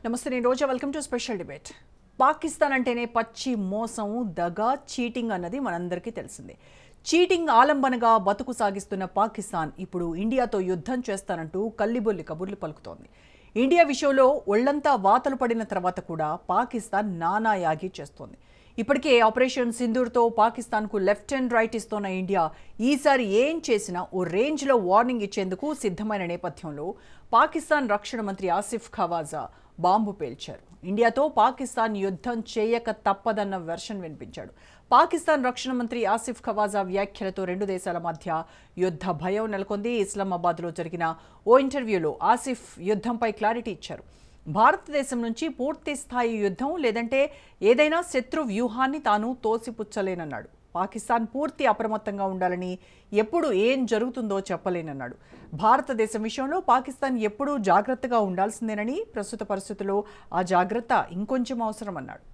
నమస్తే నేను Roja welcome to special debate. Pakistan అంటేనే పచ్చి మోసం, దగా, చీటింగ్ అన్నది మనందరికీ తెలిసిందే. చీటింగ్ ఆలంబనగా బతుకు సాగిస్తున్న పాకిస్తాన్ ఇప్పుడు ఇండియాతో యుద్ధం చేస్తానంటూ కల్లిబొల్లి కబుర్లు పలుకుతోంది. ఇండియా విషయంలో ఒళ్లంతా వాతలు పడిన తర్వాత కూడా పాకిస్తాన్ నానా యాగి చేస్తోంది. ఇప్పటికే ఆపరేషన్ సింధూర్తో పాకిస్తాన్కు లెఫ్ట్ అండ్ రైట్ ఇస్తోన్న ఇండియా ఈసారి ఏం చేసినా ఓ రేంజ్లో వార్నింగ్ ఇచ్చేందుకు సిద్ధమైన నేపథ్యంలో పాకిస్తాన్ రక్షణ మంత్రి ఆసిఫ్ ఖవాజా బాంబు పేల్చారు. ఇండియాతో పాకిస్తాన్ యుద్ధం చేయక తప్పదన్న వెర్షన్ వినిపించాడు. పాకిస్తాన్ రక్షణ మంత్రి ఆసిఫ్ ఖవాజా వ్యాఖ్యలతో రెండు దేశాల మధ్య యుద్ధ భయం నెలకొంది. ఇస్లామాబాద్లో జరిగిన ఓ ఇంటర్వ్యూలో ఆసిఫ్ యుద్ధంపై క్లారిటీ ఇచ్చారు. భారతదేశం నుంచి పూర్తి స్థాయి యుద్ధం లేదంటే ఏదైనా శత్రు వ్యూహాన్ని తాను తోసిపుచ్చలేనన్నాడు. పాకిస్తాన్ పూర్తి అప్రమత్తంగా ఉండాలని, ఎప్పుడు ఏం జరుగుతుందో చెప్పలేనన్నాడు. భారతదేశం విషయంలో పాకిస్తాన్ ఎప్పుడూ జాగ్రత్తగా ఉండాల్సిందేనని, ప్రస్తుత పరిస్థితుల్లో ఆ జాగ్రత్త ఇంకొంచెం అవసరమన్నాడు.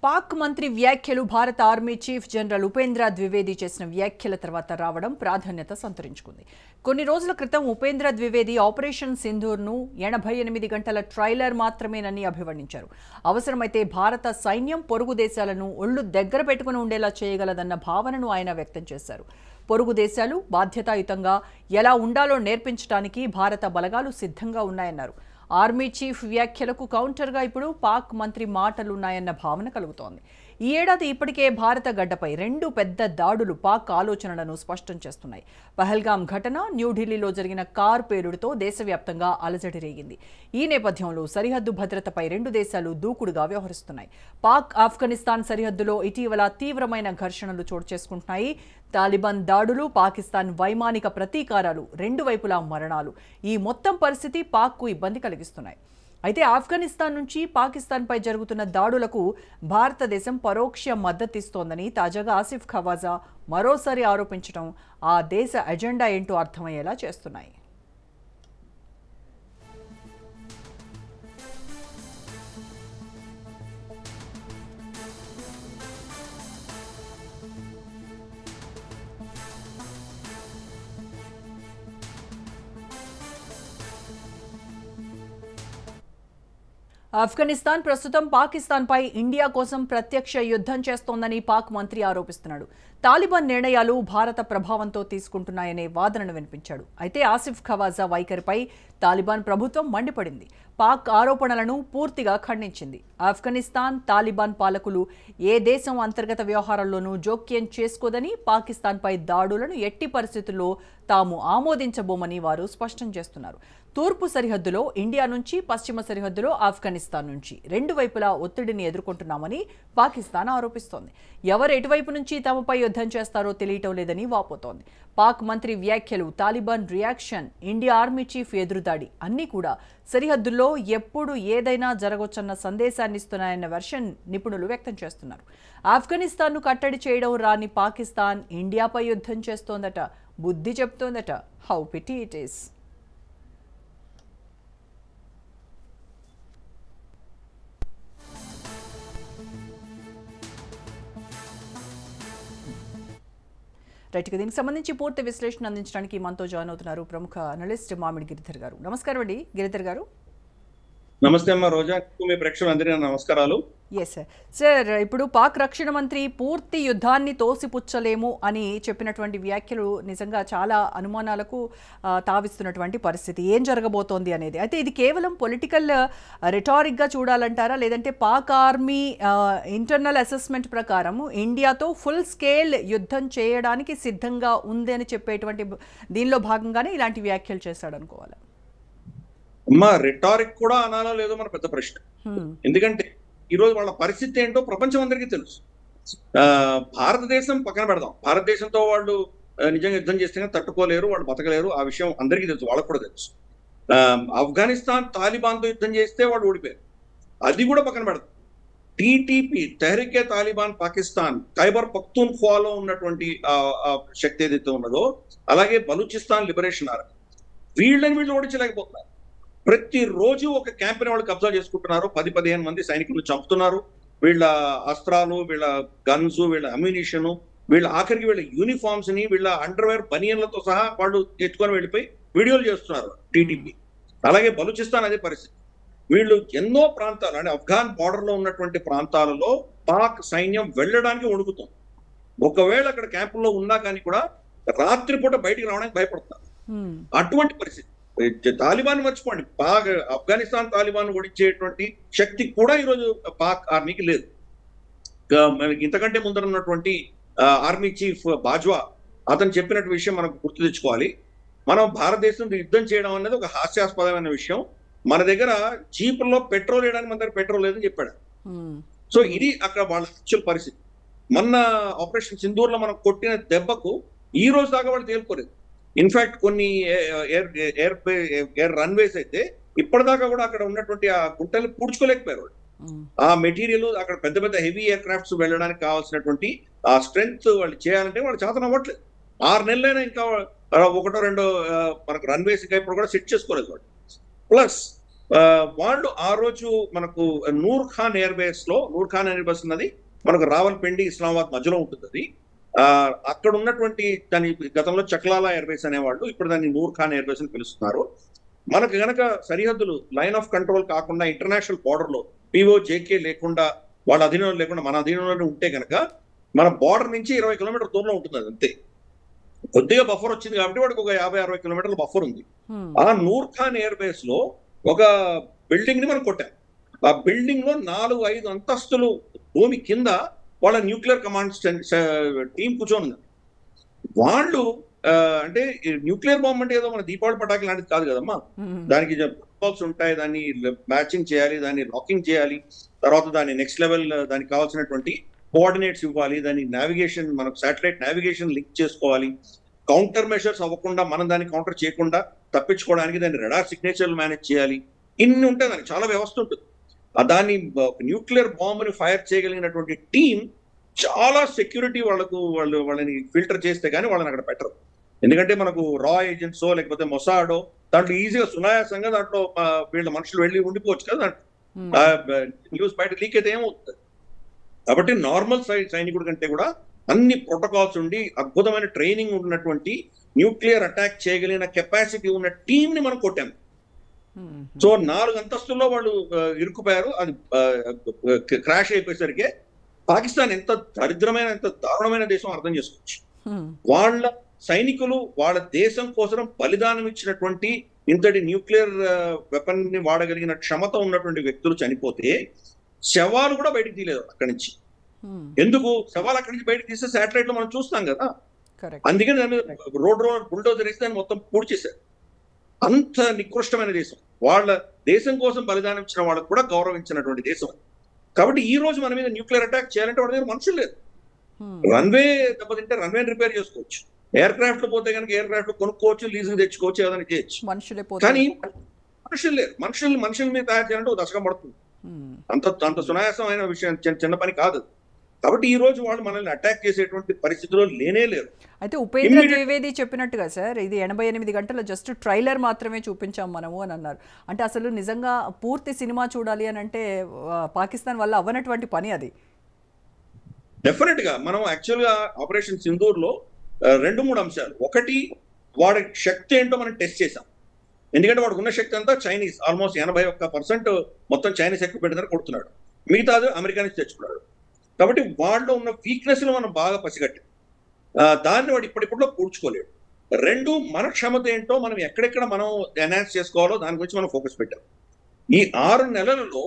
పాక్ మంత్రి వ్యాఖ్యలు భారత army chief general Upendra Dwivedi చేసిన వ్యాఖ్యల తర్వాత రావడం ప్రాధాన్యత సంతరించుకుంది. కొన్ని రోజుల క్రితం ఉపేంద్ర ద్వివేది ఆపరేషన్ సింధూర్ను 88 గంటల ట్రైలర్ మాత్రమేనని అభివర్ణించారు. అవసరమైతే భారత సైన్యం పొరుగు దేశాలను ఒళ్లు దగ్గర పెట్టుకుని ఉండేలా చేయగలదన్న భావనను ఆయన వ్యక్తం చేశారు. పొరుగు దేశాలు బాధ్యతాయుతంగా ఎలా ఉండాలో నేర్పించడానికి భారత బలగాలు సిద్ధంగా ఉన్నాయన్నారు. ఆర్మీ చీఫ్ వ్యాఖ్యలకు కౌంటర్గా ఇప్పుడు పాక్ మంత్రి మాటలున్నాయన్న భావన కలుగుతోంది. ఈ ఏడాది ఇప్పటికే భారత గడ్డపై 2 పెద్ద దాడులు పాక్ ఆలోచనలను స్పష్టం చేస్తున్నాయి. పహల్గాం ఘటన, న్యూఢిల్లీలో జరిగిన కార్ పేలుడుతో దేశవ్యాప్తంగా అలజడి రేగింది. ఈ నేపథ్యంలో సరిహద్దు భద్రతపై రెండు దేశాలు దూకుడుగా వ్యవహరిస్తున్నాయి. పాక్ ఆఫ్ఘనిస్తాన్ సరిహద్దులో ఇటీవల తీవ్రమైన ఘర్షణలు చోటు చేసుకుంటున్నాయి. తాలిబాన్ దాడులు, పాకిస్తాన్ వైమానిక ప్రతీకారాలు, రెండు వైపులా మరణాలు, ఈ మొత్తం పరిస్థితి పాక్కు ఇబ్బంది కలిగిస్తున్నాయి. అయితే ఆఫ్ఘనిస్తాన్ నుంచి పాకిస్తాన్పై జరుగుతున్న దాడులకు భారతదేశం పరోక్ష మద్దతిస్తోందని తాజాగా ఆసిఫ్ ఖవాజా మరోసారి ఆరోపించడం ఆ దేశ ఎజెండా ఏంటో అర్థమయ్యేలా చేస్తున్నాయి. ఆఫ్ఘనిస్తాన్ ప్రస్తుతం పాకిస్తాన్పై ఇండియా కోసం ప్రత్యక్ష యుద్ధం చేస్తోందని పాక్ మంత్రి ఆరోపిస్తున్నాడు. తాలిబాన్ నిర్ణయాలు భారత ప్రభావంతో తీసుకుంటున్నాయనే వాదనను వినిపించాడు. అయితే ఆసిఫ్ ఖవాజా వైఖరిపై తాలిబాన్ ప్రభుత్వం మండిపడింది. పాక్ ఆరోపణలను పూర్తిగా ఖండించింది. ఆఫ్ఘనిస్తాన్ తాలిబాన్ పాలకులు ఏ దేశం అంతర్గత వ్యవహారాల్లోనూ జోక్యం చేసుకోదని, పాకిస్తాన్పై దాడులను ఎట్టి పరిస్థితుల్లో తాము ఆమోదించబోమని వారు స్పష్టం చేస్తున్నారు. తూర్పు సరిహద్దులో ఇండియా నుంచి, పశ్చిమ సరిహద్దులో ఆఫ్ఘనిస్తాన్ నుంచి రెండు వైపులా ఒత్తిడిని ఎదుర్కొంటున్నామని పాకిస్తాన్ ఆరోపిస్తోంది. ఎవరు ఎటువైపు నుంచి తమపై యుద్ధం చేస్తారో తెలియటం లేదని వాపోతోంది. పాక్ మంత్రి వ్యాఖ్యలు, Taliban reaction, India army chief ఎదురుదాడి అన్నీ కూడా సరిహద్దుల్లో ఎప్పుడు ఏదైనా జరగొచ్చన్న సందేశాన్ని ఇస్తున్నాయన్న వెర్షన్ నిపుణులు వ్యక్తం చేస్తున్నారు. ఆఫ్ఘనిస్తాన్ను కట్టడి చేయడం రాని పాకిస్తాన్ ఇండియాపై యుద్ధం చేస్తోందట, బుద్ధి చెప్తోందట. How pity it is. Right, దీనికి సంబంధించి పూర్తి విశ్లేషణ అందించడానికి మనతో జాయిన్ అవుతున్నారు ప్రముఖ అనలిస్ట్ మామిడి గిరిధర్ గారు. నమస్కారం అండి గిరిధర్ గారు. నమస్తే అమ్మా రోజా, మీ ప్రేక్షకులందరికీ నమస్కారాలు. ఎస్ సార్, ఇప్పుడు పాక్ రక్షణ మంత్రి పూర్తి యుద్ధాన్ని తోసిపుచ్చలేము అని చెప్పినటువంటి వ్యాఖ్యలు నిజంగా చాలా అనుమానాలకు తావిస్తున్నటువంటి పరిస్థితి. ఏం జరగబోతోంది అనేది. అయితే ఇది కేవలం పొలిటికల్ రిటారిక్గా చూడాలంటారా, లేదంటే పాక్ ఆర్మీ ఇంటర్నల్ అసెస్మెంట్ ప్రకారం ఇండియాతో ఫుల్ స్కేల్ యుద్ధం చేయడానికి సిద్ధంగా ఉంది అని చెప్పేటువంటి దీనిలో భాగంగానే ఇలాంటి వ్యాఖ్యలు చేశాడు అనుకోవాలా? అమ్మా, రిటారిక్ కూడా అనాలో లేదో మన పెద్ద ప్రశ్న. ఎందుకంటే ఈరోజు వాళ్ళ పరిస్థితి ఏంటో ప్రపంచం అందరికీ తెలుసు. భారతదేశం పక్కన పెడదాం, భారతదేశంతో వాళ్ళు నిజంగా యుద్ధం చేస్తేనే తట్టుకోలేరు, వాళ్ళు బతకలేరు, ఆ విషయం అందరికీ తెలుసు, వాళ్ళకు కూడా తెలుసు. ఆఫ్ఘనిస్తాన్ తాలిబాన్తో యుద్ధం చేస్తే వాళ్ళు ఓడిపోయారు, అది కూడా పక్కన పెడదాం. టీటీపీ, తెహ్రీకే తాలిబాన్ పాకిస్తాన్, ఖైబర్ పఖ్తూన్ఖ్వాలో ఉన్నటువంటి శక్తి ఏదైతే ఉన్నదో, అలాగే బలూచిస్తాన్ లిబరేషన్ ఆర్మీ, వీళ్ళు ఓడించలేకపోతున్నారు. ప్రతిరోజు ఒక క్యాంప్ని వాళ్ళు కబ్జా చేసుకుంటున్నారు. 10-15 మంది సైనికులు చంపుతున్నారు. వీళ్ళ అస్త్రాలు, వీళ్ళ గన్స్, వీళ్ళ అమ్యునిషన్, వీళ్ళ ఆఖరికి వీళ్ళ యూనిఫామ్స్ ని, వీళ్ళ అండర్వేర్ బనియన్లతో సహా వాళ్ళు ఎత్తుకొని వెళ్ళిపోయి వీడియోలు చేస్తున్నారు టీడీపీ. అలాగే బలూచిస్తాన్ అదే పరిస్థితి. వీళ్ళు ఎన్నో ప్రాంతాలు అంటే ఆఫ్ఘాన్ బార్డర్ లో ఉన్నటువంటి ప్రాంతాలలో పాక్ సైన్యం వెళ్ళడానికి వణుకుతుంది. ఒకవేళ అక్కడ క్యాంపుల్లో ఉన్నా కానీ కూడా రాత్రిపూట బయటికి రావడానికి భయపడుతున్నారు. అటువంటి పరిస్థితి. తాలిబాన్ మర్చిపోండి, పాక్ ఆఫ్ఘనిస్తాన్ తాలిబాన్ ఓడించేటువంటి శక్తి కూడా ఈరోజు పాక్ ఆర్మీకి లేదు. మనకి ఇంతకంటే ముందర ఉన్నటువంటి ఆర్మీ చీఫ్ బాజ్వా అతను చెప్పినట్టు విషయం మనకు గుర్తు తెచ్చుకోవాలి. మనం భారతదేశంతో యుద్ధం చేయడం అనేది ఒక హాస్యాస్పదమైన విషయం. మన దగ్గర జీపుల్లో పెట్రోల్ వేయడానికి మన దగ్గర పెట్రోల్ లేదని చెప్పాడు. సో ఇది అక్కడ వాళ్ళ యాక్చువల్ పరిస్థితి. మొన్న ఆపరేషన్ సింధూర్ లో మనం కొట్టిన దెబ్బకు ఈ రోజు దాకా వాళ్ళు తేలుకోలేదు. ఇన్ఫాక్ట్ కొన్ని ఎయిర్ రన్వేస్ అయితే ఇప్పటిదాకా కూడా అక్కడ ఉన్నటువంటి ఆ గుంటలు పూడ్చుకోలేకపోయారు. ఆ మెటీరియల్ అక్కడ పెద్ద పెద్ద హెవీ ఎయిర్ క్రాఫ్ట్స్ వెళ్ళడానికి కావాల్సినటువంటి ఆ స్ట్రెంగ్త్ వాళ్ళు చేయాలంటే వాళ్ళు చేతన అవ్వట్లేదు. 6 నెలలైనా ఇంకా 1-2 మనకు రన్వేస్ ఇంకా ఇప్పుడు కూడా సెట్ చేసుకోలేదు వాళ్ళు. ప్లస్ వాళ్ళు ఆ రోజు మనకు నూర్ ఖాన్ ఎయిర్ బేస్ ఉన్నది మనకు రావల్పిండి ఇస్లామాబాద్ మధ్యలో ఉంటుంది. అది అక్కడ ఉన్నటువంటి దాని గతంలో చక్లాలా ఎయిర్ బేస్ అనేవాళ్ళు, ఇప్పుడు దాన్ని నూర్ ఖాన్ ఎయిర్ బేస్ అని పిలుస్తున్నారు. మనకు గనక సరిహద్దులు లైన్ ఆఫ్ కంట్రోల్ కాకుండా ఇంటర్నేషనల్ బార్డర్ లో POJK లేకుండా వాళ్ళ అధీనంలో లేకుండా మన అధీనంలోనే ఉంటే గనక మన బార్డర్ నుంచి 20 కిలోమీటర్ దూరంలో ఉంటుంది. అది అంతే. కొద్దిగా బఫర్ వచ్చింది కాబట్టి వాడికి ఒక 50-60 కిలోమీటర్ల బఫర్ ఉంది. ఆ నూర్ ఖాన్ ఎయిర్ బేస్ లో ఒక బిల్డింగ్ ని మనం కొట్టాం. ఆ బిల్డింగ్ లో 4-5 అంతస్తులు భూమి కింద వాళ్ళ న్యూక్లియర్ కమాండ్ టీం కూర్చొని ఉంది. వాళ్ళు అంటే న్యూక్లియర్ బాంబ్ అంటే ఏదో మన దీపావళి పటాకి లాంటిది కాదు కదమ్మా. దానికి బాక్స్ ఉంటాయి, దాన్ని మ్యాచింగ్ చేయాలి, దాన్ని లాకింగ్ చేయాలి, తర్వాత దాన్ని నెక్స్ట్ లెవెల్ దానికి కావాల్సినటువంటి కోఆర్డినేట్స్ ఇవ్వాలి, దాన్ని నావిగేషన్ మనకు శాటిలైట్ నావిగేషన్ లింక్ చేసుకోవాలి, కౌంటర్ మెషర్స్ అవ్వకుండా మనం దాన్ని కౌంటర్ చేయకుండా తప్పించుకోవడానికి దాన్ని రడార్ సిగ్నేచర్లు మేనేజ్ చేయాలి. ఇన్ని ఉంటాయి, దానికి చాలా వ్యవస్థ ఉంటుంది. దాన్ని న్యూక్లియర్ బాంబుని ఫైర్ చేయగలిగినటువంటి టీం చాలా సెక్యూరిటీ వాళ్ళని ఫిల్టర్ చేస్తే కానీ వాళ్ళని అక్కడ పెట్టరు. ఎందుకంటే మనకు రా ఏజెంట్సో లేకపోతే మొసాడో దాంట్లో ఈజీగా సునాయాసంగా దాంట్లో వీళ్ళ మనుషులు వెళ్ళి ఉండిపోవచ్చు కదా. దాంట్లో న్యూస్ బయట లీక్ అయితే ఏమవుతుంది. కాబట్టి నార్మల్ సైనికుడి కంటే కూడా అన్ని ప్రోటోకాల్స్ ఉండి అద్భుతమైన ట్రైనింగ్ ఉన్నటువంటి న్యూక్లియర్ అటాక్ చేయగలిగిన కెపాసిటీ ఉన్న టీం ని మనం కొట్టాము. సో 4 అంతస్తుల్లో వాళ్ళు ఇరుక్కుపోయారు. అది క్రాష్ అయిపోయేసరికి పాకిస్తాన్ ఎంత దరిద్రమైన ఎంత దారుణమైన దేశం అర్థం చేసుకోవచ్చు. వాళ్ళ సైనికులు వాళ్ళ దేశం కోసం బలిదానం ఇచ్చినటువంటి ఇంతటి న్యూక్లియర్ వెపన్ ని వాడగలిగిన క్షమత ఉన్నటువంటి వ్యక్తులు చనిపోతే శవాలు కూడా బయటకు తీయలేదు అక్కడి నుంచి. ఎందుకు శవాలు అక్కడి నుంచి బయటకు తీస్తే శాటిలైట్ లో మనం చూస్తాం కదా. అందుకని దాన్ని రోడ్ బుల్డోజర్ వేసి దాన్ని మొత్తం పూర్తి చేశారు. అంత నికృష్టమైన దేశం. వాళ్ళ దేశం కోసం బలిదానం ఇచ్చిన వాళ్ళకు కూడా గౌరవించినటువంటి దేశం. కాబట్టి ఈ రోజు మన మీద న్యూక్లియర్ అటాక్ చేయాలంటే వాళ్ళ దగ్గర మనుషులు లేదు. రన్వే దెబ్బతింటే రన్వే రిపేర్ చేసుకోవచ్చు, ఎయిర్ క్రాఫ్ట్ పోతే కనుక ఎయిర్ క్రాఫ్ట్ కొనుక్కోవచ్చు, లీజుకు తెచ్చుకోవచ్చు, ఏదైనా చేయొచ్చు. కానీ మనుషులు లేరు. మనుషుల మీద తయారు చేయాలంటే ఒక దశకం పడుతుంది. అంత సునాయాసమైన విషయం చిన్న పని కాదు. కాబట్టి ఈ రోజు వాళ్ళు మనల్ని అటాక్ చేసేటువంటి పరిస్థితిలో లేనే లేరు. అయితే ఉపేంద్ర ద్వివేది చెప్పినట్టుగా సార్ ఇది 88 గంటల జస్ట్ ట్రైలర్ మాత్రమే చూపించాం మనము అని అన్నారు. అంటే అసలు నిజంగా పూర్తి సినిమా చూడాలి అని అంటే పాకిస్తాన్ వల్ల అవ్వనటువంటి పని అది. డెఫినెట్ గా మనం యాక్చువల్ గా ఆపరేషన్ సింధూర్ లో 2-3 అంశాలు. ఒకటి, వాడి శక్తి ఏంటో మనం టెస్ట్ చేసాం. ఎందుకంటే వాడికి ఉన్న శక్తి అంతా చైనీస్, ఆల్మోస్ట్ 81% మొత్తం చైనీస్ ఎక్కువ పెట్టిన కొడుతున్నాడు. మిగతాది అమెరికా నుంచి తెచ్చుకున్నాడు. కాబట్టి వాళ్ళు ఉన్న వీక్నెస్ లో మనం బాగా పసిగట్టాం. దాన్ని వాడు ఇప్పటిలో పూడ్చుకోలేడు. 2, మన క్షమత ఏంటో మనం ఎక్కడెక్కడ మనం ఎన్హాన్స్ చేసుకోవాలో దాని గురించి మనం ఫోకస్ పెట్టాం. ఈ 6 నెలలలో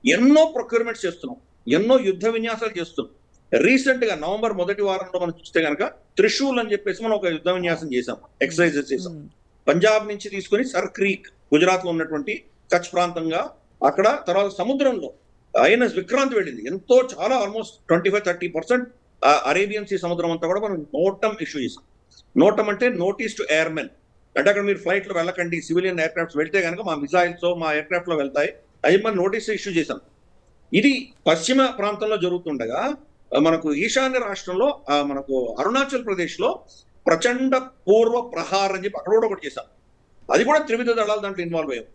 ఎన్నో ప్రొక్యూర్మెంట్స్ చేస్తున్నాం, ఎన్నో యుద్ధ విన్యాసాలు చేస్తున్నాం. రీసెంట్ గా నవంబర్ మొదటి వారంలో మనం చూస్తే కనుక త్రిశూల్ అని చెప్పేసి మనం ఒక యుద్ధ విన్యాసం చేసాం, ఎక్సర్సైజెస్ చేసాం. పంజాబ్ నుంచి తీసుకుని సర్ క్రీక్, గుజరాత్ లో ఉన్నటువంటి కచ్ ప్రాంతంగా అక్కడ, తర్వాత సముద్రంలో INS విక్రాంత్ వెళ్ళింది. ఎంతో చాలా ఆల్మోస్ట్ 25-30% అరేబియన్ సీ సముద్రం అంతా కూడా మనం నోటం ఇష్యూ చేసాం. నోటం అంటే నోటీస్ టు ఎయిర్మెన్. అంటే అక్కడ మీరు ఫ్లైట్ లో వెళ్ళకండి, సివిలియన్ ఎయిర్ క్రాఫ్ట్స్ వెళ్తే కనుక మా మిసైల్స్ మా ఎయిర్ క్రాఫ్ట్ లో వెళ్తాయి, అది మనం నోటీస్ ఇష్యూ చేసాం. ఇది పశ్చిమ ప్రాంతంలో జరుగుతుండగా మనకు ఈశాన్య రాష్ట్రంలో మనకు అరుణాచల్ ప్రదేశ్ లో ప్రచండ పూర్వ ప్రహార్ అని చెప్పి అక్కడ కూడా ఒకటి చేశాం. అది కూడా త్రివిధ దళాలు దాంట్లో ఇన్వాల్వ్ అయ్యాం.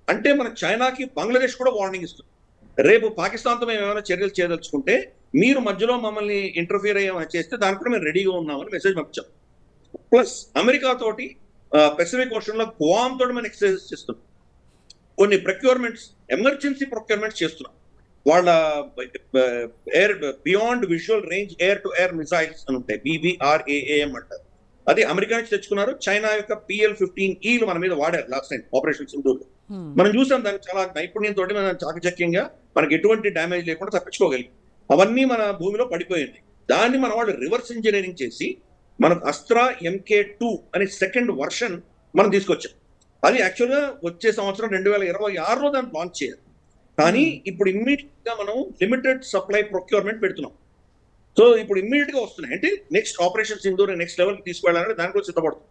అంటే మన చైనాకి బంగ్లాదేశ్ కూడా వార్నింగ్ ఇస్తుంది. రేపు పాకిస్తాన్తో మేము ఏమైనా చర్యలు చేయదలుచుకుంటే మీరు మధ్యలో మమ్మల్ని ఇంటర్ఫియర్ అయ్యామని చేస్తే దానికి కూడా మేము రెడీగా ఉన్నామని మెసేజ్ పంపించాం. ప్లస్ అమెరికా తోటి పెసిఫిక్ ఓషన్ లో గువామ్ తోటి మనం ఎక్సర్సైజ్ చేస్తున్నాం. కొన్ని ప్రొక్యూర్మెంట్స్, ఎమర్జెన్సీ ప్రొక్యూర్మెంట్స్ చేస్తున్నాం. వాళ్ళ air beyond visual range air to air missiles అని ఉంటాయి, BBRAAM అంటారు. అది అమెరికా నుంచి తెచ్చుకున్నారు. చైనా యొక్క PL-15E మన మీద వాడారు లాస్ట్ టైం ఆపరేషన్ సింధూర్. మనం చూసాం దానికి చాలా నైపుణ్యంతో మనం చాకచక్యంగా మనకి ఎటువంటి డ్యామేజ్ లేకుండా తప్పించుకోగలిగి. అవన్నీ మన భూమిలో పడిపోయింది. దాన్ని మన వాళ్ళు రివర్స్ ఇంజనీరింగ్ చేసి మనకు అస్త్రా MK2 అనే సెకండ్ వర్షన్ మనం తీసుకొచ్చాం. అది యాక్చువల్గా వచ్చే సంవత్సరం 2026లో దాన్ని లాంచ్ చేయాలి. కానీ ఇప్పుడు ఇమ్మీడియట్ గా మనం లిమిటెడ్ సప్లై ప్రొక్యూర్మెంట్ పెడుతున్నాం. సో ఇప్పుడు ఇమ్మీడియట్ గా వస్తున్నాయి. అంటే నెక్స్ట్ ఆపరేషన్ సింధూర్ నెక్స్ట్ లెవెల్కి తీసుకెళ్లాలంటే దానిలో సిద్ధపడుతుంది.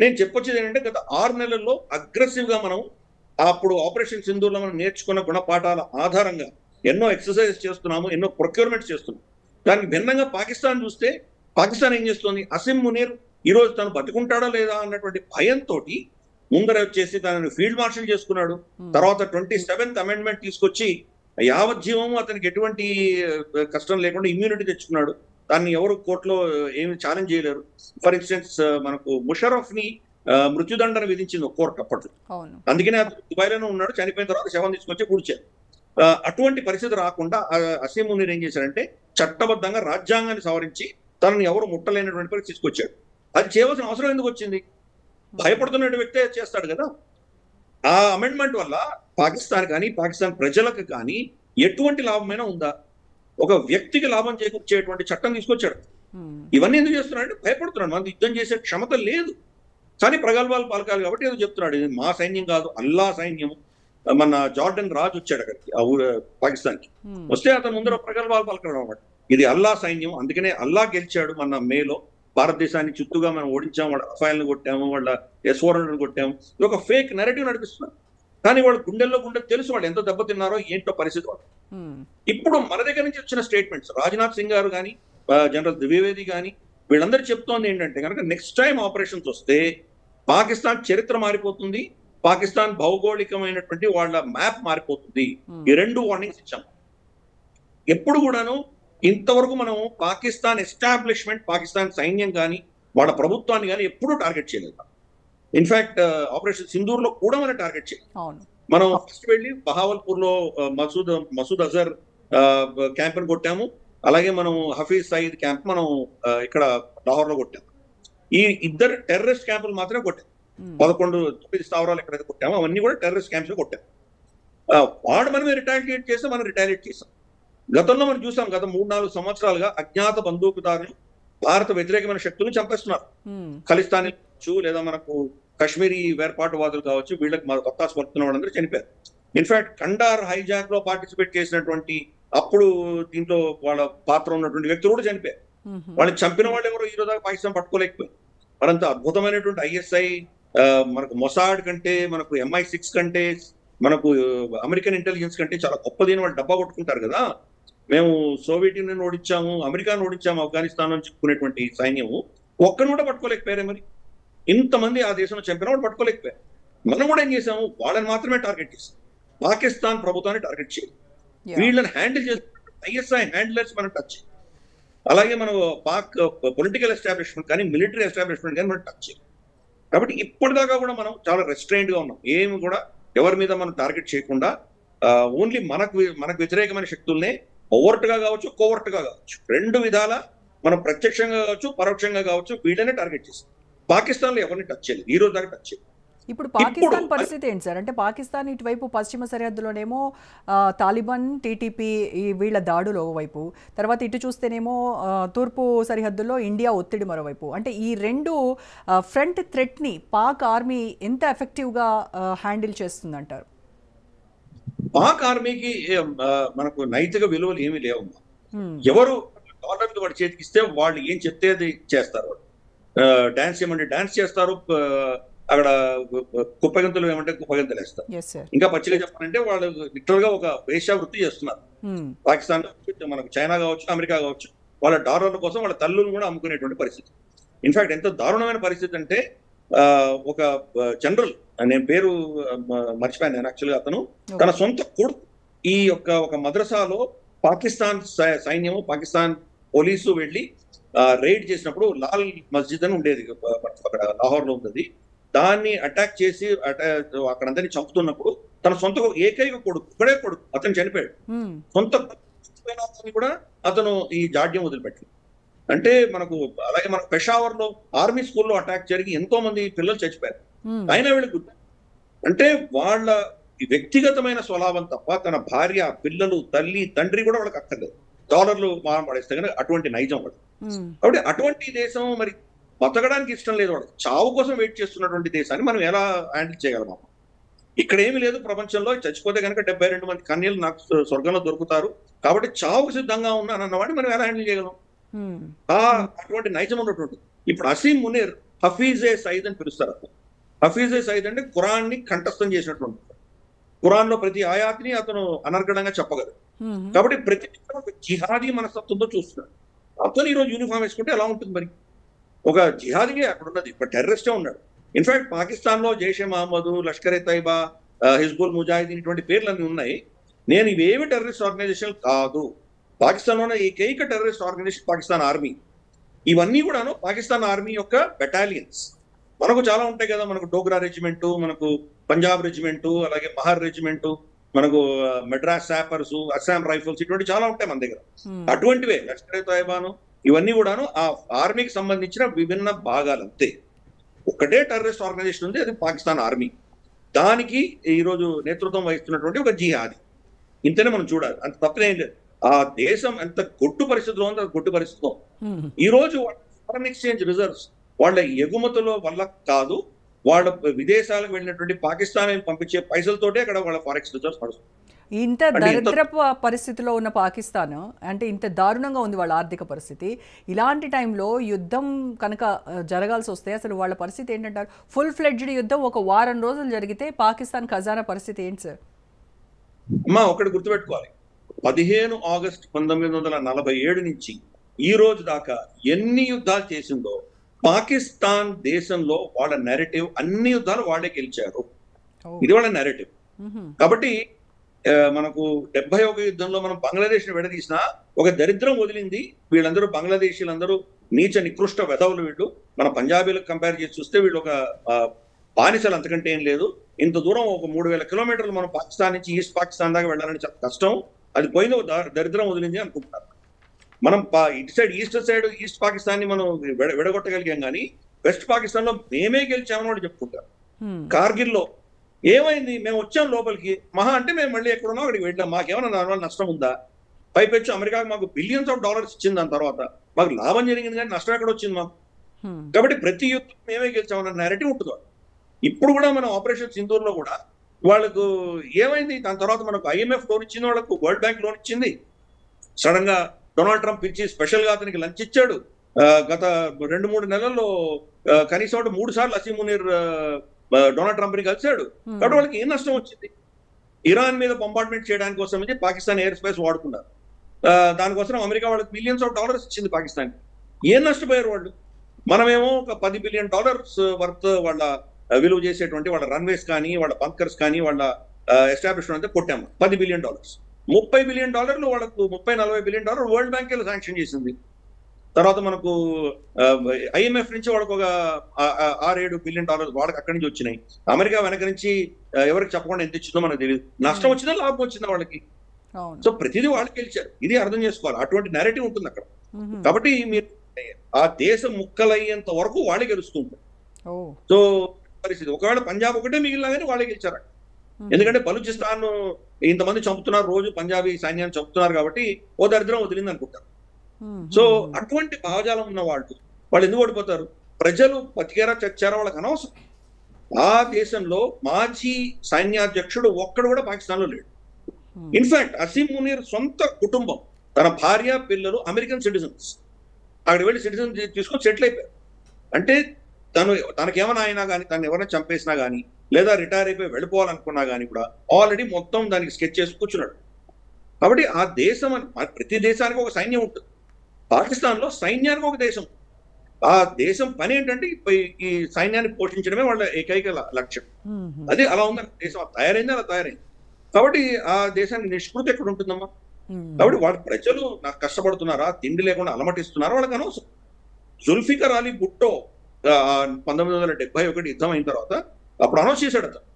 నేను చెప్పొచ్చేది ఏంటంటే గత 6 నెలల్లో అగ్రెసివ్ గా మనం అప్పుడు ఆపరేషన్ సింధూర్లో మనం నేర్చుకున్న గుణపాఠాల ఆధారంగా ఎన్నో ఎక్సర్సైజ్ చేస్తున్నాము, ఎన్నో ప్రొక్యూర్మెంట్స్ చేస్తున్నాం. దానికి భిన్నంగా పాకిస్తాన్ చూస్తే, పాకిస్తాన్ ఏం చేస్తుంది, అసిమ్ మునీర్ ఈ రోజు తను బతుకుంటాడా లేదా అన్నటువంటి భయంతో ముందర వచ్చేసి తనని ఫీల్డ్ మార్షల్ చేసుకున్నాడు. తర్వాత 27th అమెండ్మెంట్ తీసుకొచ్చి యావజ్జీవము అతనికి ఎటువంటి కష్టం లేకుండా ఇమ్యూనిటీ తెచ్చుకున్నాడు. దాన్ని ఎవరు కోర్టులో ఏమి ఛాలెంజ్ చేయలేరు. ఫర్ ఇన్స్టెన్స్ మనకు ముషరఫ్ ని మృత్యుదండన విధించింది ఒక కోర్టు అప్పట్లో. అందుకనే అతను దుబాయ్లోనే ఉన్నాడు. చనిపోయిన తర్వాత శవం తీసుకొచ్చి కూర్చారు. అటువంటి పరిస్థితి రాకుండా అసీం మునీర్ ఏం చేశారంటే చట్టబద్ధంగా రాజ్యాంగాన్ని సవరించి తనని ఎవరు ముట్టలేనటువంటి పరిస్థితి తీసుకొచ్చాడు. అది చేయవలసిన అవసరం ఎందుకు వచ్చింది? భయపడుతున్న వ్యక్తే చేస్తాడు కదా. ఆ అమెండ్మెంట్ వల్ల పాకిస్తాన్ కానీ పాకిస్తాన్ ప్రజలకు కానీ ఎటువంటి లాభమైనా ఉందా? ఒక వ్యక్తికి లాభం చేకూర్చేటువంటి చట్టం తీసుకొచ్చాడు. ఇవన్నీ ఎందుకు చేస్తున్నాడు? భయపడుతున్నాడు. మనకు యుద్ధం చేసే క్షమత లేదు, కానీ ప్రగల్భాలు పలకాలి కాబట్టి ఏదో చెప్తున్నాడు. ఇది మా సైన్యం కాదు, అల్లా సైన్యం. మన జార్డన్ రాజు వచ్చాడు అక్కడికి, ఆ ఊరు పాకిస్తాన్కి. వస్తే అతను ముందర ప్రగల్భాలు పలకడం అన్నమాట. ఇది అల్లా సైన్యం, అందుకనే అల్లా గెలిచాడు. మన మేలో భారతదేశాన్ని చుట్టూగా మనం ఓడించాము, వాళ్ళ రఫాయిల్ని కొట్టాము, వాళ్ళ S-400 కొట్టాము. ఇది ఒక ఫేక్ నెరేటివ్ నడిపిస్తున్నారు. కానీ వాళ్ళు గుండెల్లో తెలుసు వాళ్ళు ఎంత దెబ్బతిన్నారో ఏంటో పరిస్థితి వాళ్ళు. ఇప్పుడు మన దగ్గర నుంచి వచ్చిన స్టేట్మెంట్స్, రాజ్నాథ్ సింగ్ గారు కానీ జనరల్ ద్వివేది కానీ వీళ్ళందరూ చెప్తోంది ఏంటంటే కనుక నెక్స్ట్ టైం ఆపరేషన్స్ వస్తే పాకిస్తాన్ చరిత్ర మారిపోతుంది, పాకిస్తాన్ భౌగోళికమైనటువంటి వాళ్ళ మ్యాప్ మారిపోతుంది. ఈ 2 వార్నింగ్స్ ఇచ్చాం. ఎప్పుడు కూడాను ఇంతవరకు మనం పాకిస్తాన్ ఎస్టాబ్లిష్మెంట్, పాకిస్తాన్ సైన్యం కానీ వాళ్ళ ప్రభుత్వాన్ని కానీ ఎప్పుడూ టార్గెట్ చేయలేదు. ఇన్ఫాక్ట్ ఆపరేషన్ సింధూర్ లో కూడా మనం టార్గెట్ చేయలేదు. మనం ఫస్ట్ వెళ్ళి బహావల్పూర్ లో మసూద్ అజర్ క్యాంప్ కొట్టాము. అలాగే మనం హఫీజ్ సయీద్ క్యాంప్ మనం ఇక్కడ లాహోర్ లో కొట్టాము. ఈ 2 టెర్రరిస్ట్ క్యాంపులు మాత్రమే కొట్టాము. 11 స్థావరాలు ఎక్కడైతే కొట్టామో అవన్నీ కూడా టెర్రరిస్ట్ క్యాంప్స్ లో కొట్టాము. వాడు మనమే రిటాలియేట్ చేస్తే మనం రిటాలియేట్ చేసాం. గతంలో మనం చూసాం, గత 3-4 సంవత్సరాలుగా అజ్ఞాత బందూకుదారులు భారత వ్యతిరేకమైన శక్తులను చంపేస్తున్నారు. ఖలిస్తానీ కావచ్చు, లేదా మనకు కాశ్మీరీ వేర్పాటువాదులు కావచ్చు, వీళ్ళకి వత్తాసు పడుతున్న వాళ్ళందరూ చనిపోయారు. ఇన్ఫాక్ట్ కండార్ హైజాక్ లో పార్టిసిపేట్ చేసినటువంటి, అప్పుడు దీంట్లో వాళ్ళ పాత్ర ఉన్నటువంటి వ్యక్తులు కూడా చనిపోయారు. వాళ్ళని చంపిన వాళ్ళు ఎవరో ఈ రోజు పాకిస్తాన్ పట్టుకోలేకపోయింది. మరంత అద్భుతమైనటువంటి ISI మనకు మొసాడ్ కంటే, మనకు MI6 కంటే, మనకు అమెరికన్ ఇంటెలిజెన్స్ కంటే చాలా గొప్పది వాళ్ళు డబ్బా కొట్టుకుంటారు కదా. మేము సోవియట్ యూనియన్ ఓడించాము, అమెరికాను ఓడించాము, ఆఫ్ఘనిస్తాన్ నుంచి చెప్పుకునేటువంటి సైన్యము ఒక్కను కూడా పట్టుకోలేకపోయారే. మరి ఇంతమంది ఆ దేశంలో చంపిన వాళ్ళు పట్టుకోలేకపోయారు. మనం కూడా ఏం చేసాము, వాళ్ళని మాత్రమే టార్గెట్ చేసాం, పాకిస్తాన్ ప్రభుత్వాన్ని టార్గెట్ చేయాలి. వీళ్ళని హ్యాండిల్ చేసి ISI హ్యాండిలర్స్ మనం టచ్ చేయాలి. అలాగే మనం పాక్ పొలిటికల్ ఎస్టాబ్లిష్మెంట్ కానీ మిలిటరీ ఎస్టాబ్లిష్మెంట్ కానీ మనం టచ్ చేయాలి. కాబట్టి ఇప్పటిదాకా కూడా మనం చాలా రెస్ట్రైన్డ్ గా ఉన్నాం. ఏమి కూడా ఎవరి మీద మనం టార్గెట్ చేయకుండా ఓన్లీ మనకు వ్యతిరేకమైన శక్తుల్నే ఓవర్ట్ గా కావచ్చు, కోవర్ట్ గా కావచ్చు, 2 విధాల మనం ప్రత్యక్షంగా కావచ్చు, పరోక్షంగా కావచ్చు, వీళ్ళనే టార్గెట్ చేస్తాం. పాకిస్తాన్ లో ఎవరిని టచ్ చేయలేదు, ఈ రోజు దాకా టచ్ చేయలేదు. ఇప్పుడు పాకిస్తాన్ పరిస్థితి ఏంటి సార్? అంటే పాకిస్తాన్ ఇటువైపు పశ్చిమ సరిహద్దులోనేమో తాలిబాన్, TTP వీళ్ళ దాడులు ఒకవైపు, తర్వాత ఇటు చూస్తేనేమో తూర్పు సరిహద్దుల్లో ఇండియా ఒత్తిడి మరోవైపు. అంటే ఈ 2 ఫ్రంట్ థ్రెట్ని పాక్ ఆర్మీ ఎంత ఎఫెక్టివ్గా హ్యాండిల్ చేస్తుందంటారు? పాక్ ఆర్మీకి మనకు నైతిక విలువలు ఏమీ లేవు. ఎవరు డాలర్లు వాడి చేతికి ఇస్తే వాళ్ళు ఏం చెప్తే అది చేస్తారు. డాన్స్ చేయమంటే డాన్స్ చేస్తారు, అక్కడ కుప్పగంతులు ఏమంటే కుప్పగంతులు వేస్తారు. ఇంకా పచ్చిగా చెప్పాలంటే వాళ్ళు లిటరల్ గా ఒక వేశ్యావృత్తి చేస్తున్నారు. పాకిస్తాన్, మనకు చైనా కావచ్చు, అమెరికా కావచ్చు, వాళ్ళ డాలర్ల కోసం వాళ్ళ తల్లులు కూడా అమ్ముకునేటువంటి పరిస్థితి. ఇన్ఫాక్ట్ ఎంత దారుణమైన పరిస్థితి అంటే ఒక జనరల్, నేను పేరు మర్చిపోయాను నేను యాక్చువల్గా, అతను తన సొంత కొడుకు ఈ ఒక మద్రసాలో పాకిస్తాన్ సైన్యము, పాకిస్తాన్ పోలీసు వెళ్ళి రైడ్ చేసినప్పుడు, లాల్ మస్జిద్ అని ఉండేది అక్కడ లాహోర్ లో ఉంది, దాన్ని అటాక్ చేసి అక్కడందరినీ చంపుతున్నప్పుడు తన సొంత ఏకైక కొడుకు, ఒకడే కొడుకు, అతను చనిపోయాడు. సొంత కూడా అతను ఈ జాడ్యం వదిలిపెట్టాడు. అంటే మనకు అలాగే మన పెషావర్ లో ఆర్మీ స్కూల్లో అటాక్ జరిగి ఎంతో మంది పిల్లలు చచ్చిపోయారు. అయినా వీళ్ళకి అంటే వాళ్ళ వ్యక్తిగతమైన స్వలాభం తప్ప తన భార్య, పిల్లలు, తల్లి, తండ్రి కూడా వాళ్ళకి అక్కర్లేదు. డాలర్లు పడేస్తే కనుక అటువంటి నైజం వాడు. కాబట్టి అటువంటి దేశం మరి బతకడానికి ఇష్టం లేదు వాళ్ళకి, చావు కోసం వెయిట్ చేస్తున్నటువంటి దేశాన్ని మనం ఎలా హ్యాండిల్ చేయగలమా? ఇక్కడ ఏమీ లేదు ప్రపంచంలో, చచ్చిపోతే కనుక 72 మంది కన్యలు నాకు స్వర్గంలో దొరుకుతారు కాబట్టి చావుకు సిద్ధంగా ఉన్నాను అన్నవాడిని మనం ఎలా హ్యాండిల్ చేయగలం? అటువంటి నైజం ఉన్నటువంటి ఇప్పుడు అసీం మునీర్ హఫీజే సయీద్ అని పిలుస్తారు. హఫీజే సయీద్ అంటే ఖురాన్ ని కంఠస్థం చేసినటువంటి, ఖురాన్ లో ప్రతి ఆయాతిని అతను అనర్గళంగా చెప్పగలరు. కాబట్టి ప్రతి జిహాదీ మనస్తత్వంతో చూస్తున్నాడు. అతను ఈరోజు యూనిఫామ్ వేసుకుంటే ఎలా ఉంటుంది మరి? ఒక జిహాదీగా అక్కడ ఉన్నది, ఇప్పుడు టెర్రరిస్టే ఉన్నాడు. ఇన్ఫాక్ట్ పాకిస్తాన్ లో జైషే మహమ్మద్, లష్కర్ ఎ తైబా, హిజ్బుల్ ముజాహిదీన్ ఇటువంటి పేర్లన్నీ ఉన్నాయి. నేను ఇవేమి టెర్రరిస్ట్ ఆర్గనైజేషన్ కాదు. పాకిస్తాన్ లో ఏకైక టెర్రరిస్ట్ ఆర్గనైజేషన్ పాకిస్తాన్ ఆర్మీ. ఇవన్నీ కూడాను పాకిస్తాన్ ఆర్మీ యొక్క బెటాలియన్స్. మనకు చాలా ఉంటాయి కదా, మనకు డోగ్రా రెజిమెంటు, మనకు పంజాబ్ రెజిమెంటు, అలాగే మహర్ రెజిమెంటు, మనకు మెడ్రాస్ శాపర్స్, అస్సాం రైఫిల్స్, ఇటువంటి చాలా ఉంటాయి మన దగ్గర. అటువంటివే లష్కర్ ఎ తైబాను, ఇవన్నీ కూడాను ఆ ఆర్మీకి సంబంధించిన విభిన్న భాగాలు అంతే. ఒకటే టెర్రరిస్ట్ ఆర్గనైజేషన్ ఉంది, అది పాకిస్తాన్ ఆర్మీ. దానికి ఈరోజు నేతృత్వం వహిస్తున్నటువంటి ఒక జిహాదీ. ఇంతనే మనం చూడాలి, అంత తప్పనేం లేదు. ఆ దేశం ఎంత గొడ్డు పరిస్థితిలో ఉంది, గొడ్డు పరిస్థితిలో ఈ రోజు ఫారెన్ ఎక్స్చేంజ్ రిజర్వ్స్ వాళ్ళ ఎగుమతుల వల్ల కాదు, వాళ్ళ విదేశాలకు వెళ్ళినటువంటి పాకిస్తాన్ పంపించే పైసలతోటే అక్కడ వాళ్ళ ఫారెక్స్ రిజర్వ్స్ పడుతుంది. ఇంత దరిద్రపు పరిస్థితిలో ఉన్న పాకిస్తాన్, అంటే ఇంత దారుణంగా ఉంది వాళ్ళ ఆర్థిక పరిస్థితి. ఇలాంటి టైంలో యుద్ధం కనుక జరగాల్సి వస్తే అసలు వాళ్ళ పరిస్థితి ఏంటంటారు? ఫుల్ ఫ్లెడ్జ్డ్ యుద్ధం ఒక వారం రోజులు జరిగితే పాకిస్తాన్ ఖజానా పరిస్థితి ఏంటి సార్? అమ్మా ఒకటి గుర్తుపెట్టుకోవాలి, 15 ఆగస్టు 1947 నుంచి ఈ రోజు దాకా ఎన్ని యుద్ధాలు చేసిందో పాకిస్తాన్ దేశంలో వాళ్ళ నెరేటివ్, అన్ని యుద్ధాలు వాళ్ళే గెలిచారు. ఇది వాళ్ళ నెరేటివ్. కాబట్టి మనకు 71 యుద్ధంలో మనం బంగ్లాదేశ్ ని విడదీసినా ఒక దరిద్రం వదిలింది. వీళ్ళందరూ బంగ్లాదేశీలందరూ నీచ నికృష్ట వెధవులు వీళ్ళు. మన పంజాబీలకు కంపేర్ చేసి చూస్తే వీళ్ళు ఒక బానిసలు, అంతకంటే ఏం లేదు. ఇంత దూరం ఒక 3000 కిలోమీటర్లు మనం పాకిస్తాన్ నుంచి ఈస్ట్ పాకిస్తాన్ దాకా వెళ్ళాలని చాలా కష్టం. అది పోయింది, దరిద్రం వదిలింది అనుకుంటున్నారు. మనం ఇటు సైడ్ ఈస్ట్ పాకిస్తాన్ ని మనం విడగొట్టగలిగాం, కానీ వెస్ట్ పాకిస్తాన్ లో మేమే గెలిచామని వాళ్ళు చెప్పుకుంటారు. కార్గిల్లో ఏమైంది? మేము వచ్చాం లోపలికి, మహా అంటే మేము మళ్ళీ ఎక్కడున్నా అక్కడికి వెళ్ళాం, మాకేమైనా దానివల్ల నష్టం ఉందా? పైపెచ్చు అమెరికాకి మాకు బిలియన్స్ ఆఫ్ డాలర్స్ ఇచ్చింది, దాని తర్వాత మాకు లాభం జరిగింది, కానీ నష్టం ఎక్కడ వచ్చింది మాకు? కాబట్టి ప్రతి యుద్ధం మేమే గెలిచామన్న నేరేటివ్ ఉంటుంది. ఇప్పుడు కూడా మనం ఆపరేషన్ సింధూర్ లో కూడా వాళ్ళకు ఏమైంది? దాని తర్వాత మనకు IMF లోన్ ఇచ్చింది, వాళ్ళకు వరల్డ్ బ్యాంక్ లోన్ ఇచ్చింది. సడన్ గా డొనాల్డ్ ట్రంప్ పిలిచి స్పెషల్ గా అతనికి లంచ్ ఇచ్చాడు. గత 2-3 నెలల్లో కనీసం 3 సార్లు అసీం మునీర్ డొనాల్డ్ ట్రంప్ ని కలిశాడు. కాబట్టి వాళ్ళకి ఏం నష్టం వచ్చింది? ఇరాన్ మీద బొంబార్డ్మెంట్ చేయడానికి కోసం పాకిస్తాన్ ఎయిర్ స్పేస్ వాడుకున్నారు. దానికోసం అమెరికా వాళ్ళకి బిలియన్స్ ఆఫ్ డాలర్స్ ఇచ్చింది పాకిస్తాన్. ఏం నష్టపోయారు వాళ్ళు? మనమేమో ఒక $10 బిలియన్ వర్త్ వాళ్ళ విలువ చేసేటువంటి వాళ్ళ రన్వేస్ కానీ, వాళ్ళ బంకర్స్ కానీ, వాళ్ళ ఎస్టాబ్లిష్మెంట్ అంతా కొట్టాము. $10 బిలియన్, $30 బిలియన్ వాళ్ళకు, $30-40 బిలియన్ వరల్డ్ బ్యాంక్ శాంక్షన్ చేసింది. తర్వాత మనకు IMF నుంచి వాళ్ళకు ఒక $6-7 బిలియన్ వాళ్ళకి అక్కడి నుంచి వచ్చినాయి. అమెరికా వెనక నుంచి ఎవరికి చెప్పకుండా ఎంత ఇచ్చిందో మనకు తెలియదు. నష్టం వచ్చిందా లాభం వచ్చిందా వాళ్ళకి? సో ప్రతిదీ వాళ్ళకి గెలిచారు. ఇది అర్థం చేసుకోవాలి. అటువంటి నేరేటివ్ ఉంటుంది అక్కడ. కాబట్టి మీరు ఆ దేశం ముక్కలయ్యేంత వరకు వాళ్ళే గెలుస్తుంటారు. సో పరిస్థితి ఒకవేళ పంజాబ్ ఒకటే మిగిలినా కానీ వాళ్ళే గెలిచారు. ఎందుకంటే బలూచిస్తాన్ ఇంతమంది చంపుతున్నారు, రోజు పంజాబీ సైన్యాన్ని చంపుతున్నారు, కాబట్టి ఓ దరిద్రం వదిలింది అనుకుంటారు. సో అటువంటి భావజాలం ఉన్న వాళ్ళు ఎందుకు ఓడిపోతారు? ప్రజలు బతికారా చచ్చారా వాళ్ళకి అనవసరం. ఆ దేశంలో మాజీ సైన్యాధ్యక్షుడు ఒక్కడు కూడా పాకిస్తాన్ లో లేడు. ఇన్ఫాక్ట్ అసీం మునీర్ సొంత కుటుంబం, తన భార్య, పిల్లలు అమెరికన్ సిటిజన్స్. అక్కడ వెళ్ళి సిటిజన్ తీసుకొని సెటిల్ అయిపోయారు. అంటే తనకేమైనా అయినా కానీ, తను ఎవరైనా చంపేసినా కానీ, లేదా రిటైర్ అయిపోయి వెళ్ళిపోవాలనుకున్నా కానీ కూడా ఆల్రెడీ మొత్తం దానికి స్కెచ్ చేసి కూర్చున్నాడు. కాబట్టి ఆ దేశం, ప్రతి దేశానికి ఒక సైన్యం ఉంటుంది. పాకిస్తాన్ లో సైన్యానికి ఒక దేశం. ఆ దేశం పని ఏంటంటే ఈ సైన్యాన్ని పోషించడమే వాళ్ళ ఏకైక లక్ష్యం. అది అలా ఉందని దేశం తయారైంది, అలా తయారైంది. కాబట్టి ఆ దేశానికి నిష్కృతి ఎక్కడ ఉంటుందమ్మా? కాబట్టి వాళ్ళ ప్రజలు నాకు కష్టపడుతున్నారా, తిండి లేకుండా అలమటిస్తున్నారా, వాళ్ళకి అనవసరం. జుల్ఫికర్ అలీ భుట్టో 1971 యుద్ధం అయిన తర్వాత అప్పుడు అనౌన్స్ చేశాడు అతను,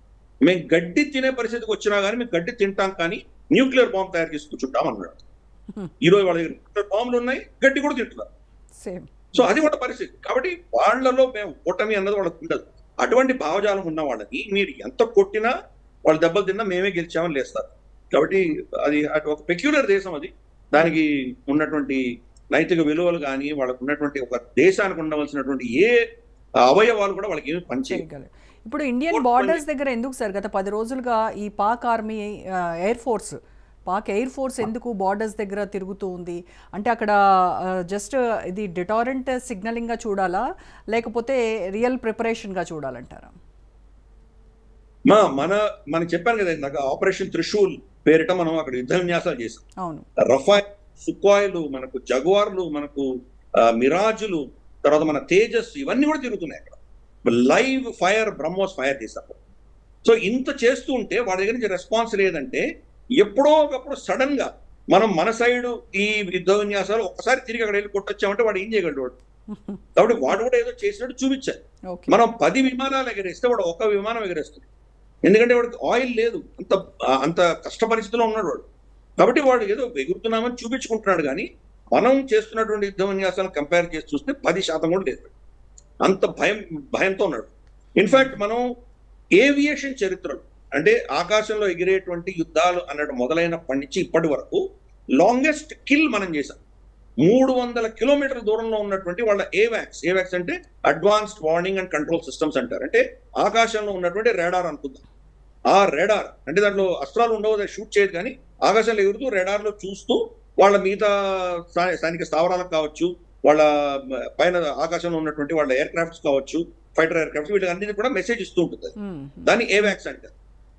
మేము గడ్డి తినే పరిస్థితికి వచ్చినా కానీ మేము గడ్డి తింటాం, కానీ న్యూక్లియర్ బాంబు తయారు చేసి కూర్చుంటాం అన్నాడు. ఈ రోజు వాళ్ళ దగ్గర న్యూక్లియర్ బాంబులు ఉన్నాయి, గడ్డి కూడా తింటున్నారు. సో అది వాళ్ళ పరిస్థితి. కాబట్టి వాళ్ళలో మేము ఓటమి అన్నది వాళ్ళకు ఉండదు. అటువంటి భావజాలం ఉన్న వాళ్ళని మీరు ఎంత కొట్టినా, వాళ్ళు దెబ్బలు తిన్నా మేమే గెలిచామని లేస్తారు. కాబట్టి అది అటు ఒక పెక్యులర్ దేశం, అది దానికి ఉన్నటువంటి నైతిక విలువలు కానీ, వాళ్ళకు ఉన్నటువంటి ఒక దేశానికి ఉండవలసినటువంటి ఏ అవయవాలు కూడా వాళ్ళకి ఏమి పనిచేయగలరు. ఇప్పుడు ఇండియన్ బార్డర్స్ దగ్గర ఎందుకు సార్ గత 10 రోజులుగా ఈ Pak army Pak air force ఎందుకు బార్డర్స్ దగ్గర తిరుగుతూ ఉంది? అంటే అక్కడ జస్ట్ ఇది డిటారెంట్ సిగ్నలింగ్ గా చూడాలా, లేకపోతే రియల్ ప్రిపరేషన్ గా చూడాలంటారా? మనం చెప్పాను కదా ఇందాక, ఆపరేషన్ త్రిశూల్ పేరిట మనం అక్కడ యుద్ధ విన్యాసాలు చేసాం. అవును. రఫాయ్, సుఖాయిలు, మనకు జగువార్లు, మనకు మిరాజులు, తర్వాత మన తేజస్, ఇవన్నీ కూడా తిరుగుతున్నాయి అక్కడ. లైవ్ ఫైర్, బ్రహ్మోస్ ఫైర్ చేశారు. సో ఇంత చేస్తూ ఉంటే వాడి దగ్గర నుంచి రెస్పాన్స్ లేదంటే ఎప్పుడో ఒకప్పుడు సడన్ గా మనం మన సైడ్ ఈ యుద్ధ విన్యాసాలు ఒక్కసారి తిరిగి అక్కడ వెళ్ళి కొట్టొచ్చామంటే వాడు ఏం చేయగలడు వాడు? కాబట్టి వాడు కూడా ఏదో చేసినట్టు చూపించారు. మనం 10 విమానాలు ఎగరేస్తే వాడు ఒక విమానం ఎగరేస్తుంది. ఎందుకంటే వాడికి ఆయిల్ లేదు, అంత కష్ట పరిస్థితిలో ఉన్నాడు వాడు. కాబట్టి వాడు ఏదో ఎగురుతున్నామని చూపించుకుంటున్నాడు, కానీ మనం చేస్తున్నటువంటి యుద్ధ విన్యాసాలను కంపేర్ చేసి చూస్తే 10% కూడా లేదు. అంత భయంతో ఉన్నాడు. ఇన్ఫాక్ట్ మనం ఏవియేషన్ చరిత్రలో, అంటే ఆకాశంలో ఎగిరేటువంటి యుద్ధాలు అన్నట్టు మొదలైనప్పటి నుంచి ఇప్పటి వరకు లాంగెస్ట్ కిల్ మనం చేశాం. 300 కిలోమీటర్ల దూరంలో ఉన్నటువంటి వాళ్ళ ఏవాక్స్ అంటే advanced warning and control systems అంటారు. అంటే ఆకాశంలో ఉన్నటువంటి రేడార్ అనుకుందాం. ఆ రేడార్ అంటే దాంట్లో అస్త్రాలు ఉండవు, షూట్ చేయదు, కానీ ఆకాశంలో ఎగురుతూ రేడార్ లో చూస్తూ వాళ్ళ మిగతా సైనిక స్థావరాలకు కావచ్చు, వాళ్ళ పైన ఆకాశంలో ఉన్నటువంటి వాళ్ళ ఎయిర్ క్రాఫ్ట్స్ కావచ్చు, ఫైటర్ ఎయిర్ క్రాఫ్ట్స్, వీళ్ళకి అన్నింటి కూడా మెసేజ్ ఇస్తూ ఉంటుంది. దాన్ని ఏవాక్స్ అంటారు.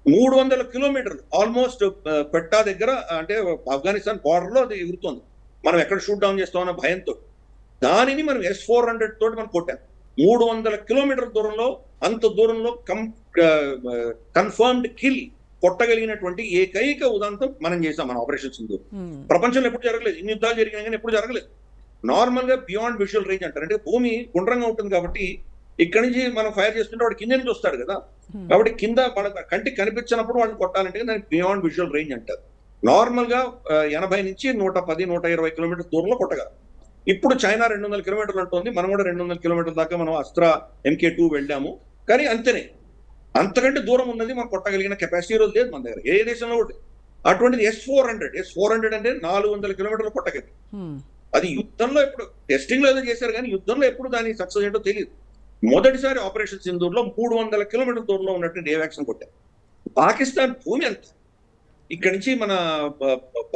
300 కిలోమీటర్లు ఆల్మోస్ట్ పెట్టా దగ్గర, అంటే ఆఫ్ఘనిస్తాన్ బార్డర్ లో అది ఎగురుతుంది. మనం ఎక్కడ షూట్ డౌన్ చేస్తామన్న భయంతో దానిని మనం S-400 తోటి మనం కొట్టాం. 300 కిలోమీటర్ల దూరంలో, అంత దూరంలో కన్ఫర్మ్డ్ కిల్ కొట్టగలిగినటువంటి ఏకైక ఉదాంతం మనం చేసాం మన ఆపరేషన్ సింధూర్. ప్రపంచంలో ఎప్పుడు జరగలేదు, ఇన్ని యుద్ధాలు జరిగినా కానీ ఎప్పుడు జరగలేదు. నార్మల్ గా బియాండ్ విజువల్ రేంజ్ అంటారు. అంటే భూమి గుండ్రంగా ఉంటుంది కాబట్టి ఇక్కడి నుంచి మనం ఫైర్ చేస్తుంటే వాడు కింద నుంచి వస్తాడు కదా, కాబట్టి కింద మన కంటికి కనిపించినప్పుడు వాళ్ళని కొట్టాలంటే దానికి బియాండ్ విజువల్ రేంజ్ అంటారు. నార్మల్ గా 80 నుంచి 110, 120 కిలోమీటర్ దూరంలో కొట్టగలరు. ఇప్పుడు చైనా 200 కిలోమీటర్లు అంటుంది, మనం కూడా 200 కిలోమీటర్ల దాకా మనం అస్త్ర MK2 వెళ్ళాము. కానీ అంతేనే, అంతకంటే దూరం ఉన్నది మనం కొట్టగలిగిన కెపాసిటీ రోజు లేదు మన దగ్గర, ఏ దేశంలో కూడా. అటువంటిది S-400 అంటే 400 కిలోమీటర్లు కొట్టగలిగి. అది యుద్ధంలో ఎప్పుడు టెస్టింగ్ లో ఏదో చేశారు, కానీ యుద్ధంలో ఎప్పుడు దాని సక్సెస్ ఏంటో తెలియదు. మొదటిసారి ఆపరేషన్ సింధూర్ లో 300 కిలోమీటర్ల దూరంలో ఉన్నటువంటి ఏవాక్స్ కొట్టారు. పాకిస్తాన్ భూమి అంత, ఇక్కడ నుంచి మన